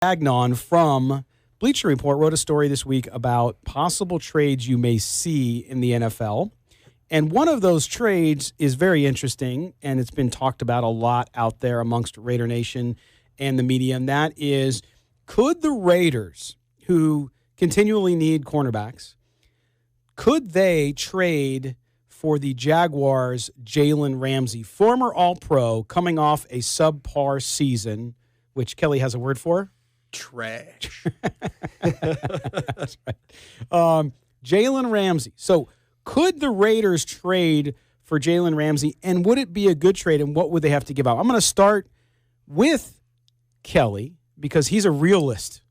Agnon from Bleacher Report wrote a story this week about possible trades you may see in the NFL. And one of those trades is very interesting, and it's been talked about a lot out there amongst Raider Nation and the media, and that is, could the Raiders, who continually need cornerbacks, could they trade for the Jaguars' Jalen Ramsey, former All-Pro, coming off a subpar season, which Kelly has a word for? Trash. That's right. Jalen Ramsey. So could the Raiders trade for Jalen Ramsey, and would it be a good trade, and what would they have to give up? I'm going to start with Kelly because he's a realist,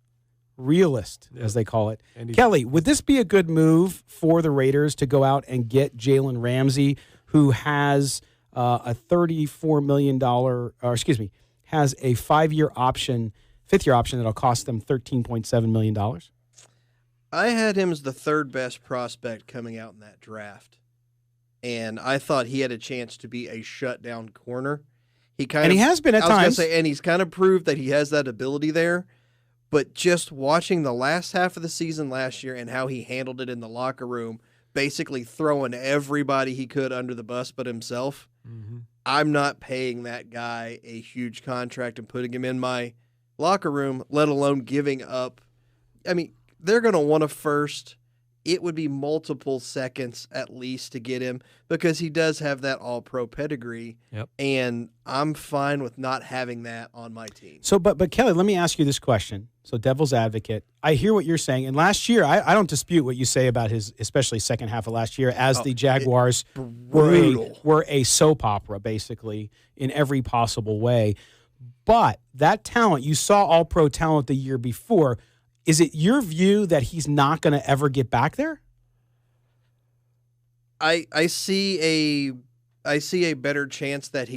as they call it. Kelly, would this be a good move for the Raiders to go out and get Jalen Ramsey, who has a $34 million, has a fifth year option that'll cost them $13.7 million? I had him as the third best prospect coming out in that draft, and I thought he had a chance to be a shutdown corner. He has been at times. And he's kind of proved that he has that ability there. But just watching the last half of the season last year and how he handled it in the locker room, basically throwing everybody he could under the bus but himself, I'm not paying that guy a huge contract and putting him in my locker room, let alone giving up. I mean, they're going to want a first. It would be multiple seconds at least to get him because he does have that all-pro pedigree, and I'm fine with not having that on my team. So, but Kelly, let me ask you this question. So, devil's advocate, I hear what you're saying, and last year, I don't dispute what you say about his, especially second half of last year, as the Jaguars were a soap opera, basically, in every possible way. But that talent, you saw all-pro talent the year before. Is it your view that he's not going to ever get back there? I see a better chance that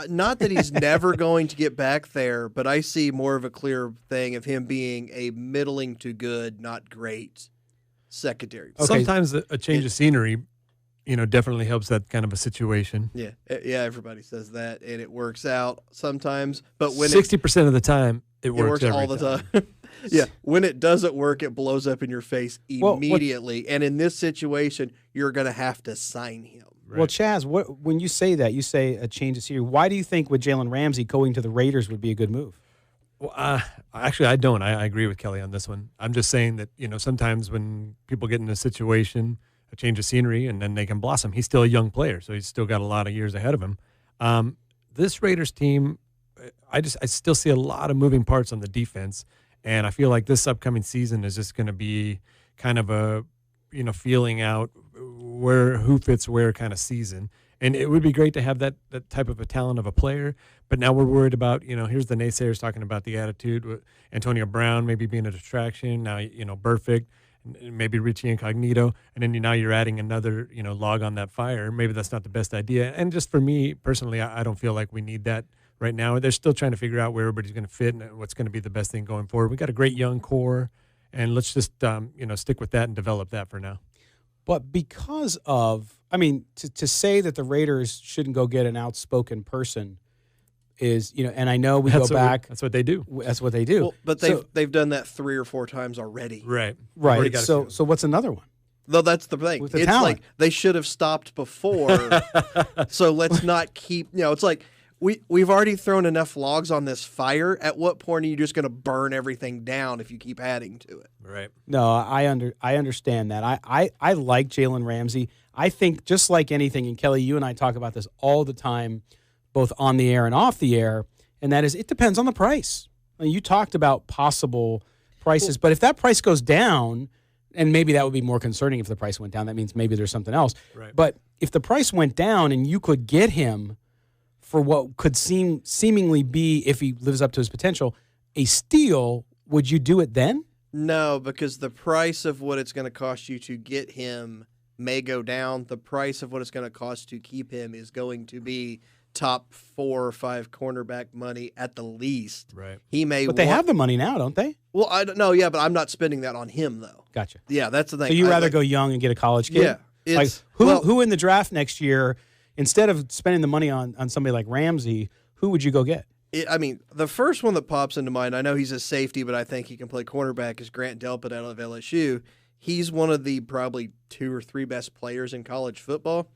not that he's never going to get back there, but I see more of a clear thing of him being a middling to good, not great secondary. Okay. Sometimes a change of scenery, definitely helps that kind of a situation. Yeah, everybody says that, and it works out sometimes. But when 60% of the time, it works all the time. Yeah, when it doesn't work, it blows up in your face immediately. And in this situation, you're going to have to sign him. Right. Well, Chaz, when you say that, you say a change of scenery. Why do you think with Jalen Ramsey going to the Raiders would be a good move? Well, actually, I don't. I agree with Kelly on this one. I'm just saying that, sometimes when people get in a situation, a change of scenery, and then they can blossom. He's still a young player, so he's still got a lot of years ahead of him. This Raiders team, I still see a lot of moving parts on the defense. And I feel like this upcoming season is just going to be kind of a, feeling out who fits where kind of season. And it would be great to have that type of a talent of a player. But now we're worried about, here's the naysayers talking about the attitude with Antonio Brown maybe being a distraction. Now, Burfict, maybe Richie Incognito. And then now you're adding another, log on that fire. Maybe that's not the best idea. And just for me personally, I don't feel like we need that. Right now, they're still trying to figure out where everybody's going to fit and what's going to be the best thing going forward. We got a great young core, and let's just stick with that and develop that for now. But because of, to say that the Raiders shouldn't go get an outspoken person is, and I know that's what they do. That's what they do. Well, but they've done that 3 or 4 times already. Right. So what's another one? No, that's the thing. It's talent. Like they should have stopped before. So let's not keep. It's like. We've already thrown enough logs on this fire. At what point are you just going to burn everything down if you keep adding to it? Right. No, I understand that. I like Jalen Ramsey. I think just like anything, and Kelly, you and I talk about this all the time, both on the air and off the air, and that is it depends on the price. You talked about possible prices, but if that price goes down, and maybe that would be more concerning if the price went down, that means maybe there's something else. Right. But if the price went down and you could get him for what could seemingly be, if he lives up to his potential, a steal, would you do it then? No, because the price of what it's going to cost you to get him may go down. The price of what it's going to cost to keep him is going to be top 4 or 5 cornerback money at the least. Right. But they have the money now, don't they? Well, I don't know. Yeah, but I'm not spending that on him though. Gotcha. Yeah, that's the thing. So you rather go young and get a college kid? Yeah. Who in the draft next year? Instead of spending the money on somebody like Ramsey, who would you go get? The first one that pops into mind, I know he's a safety, but I think he can play cornerback, is Grant Delpit out of LSU. He's one of the probably 2 or 3 best players in college football.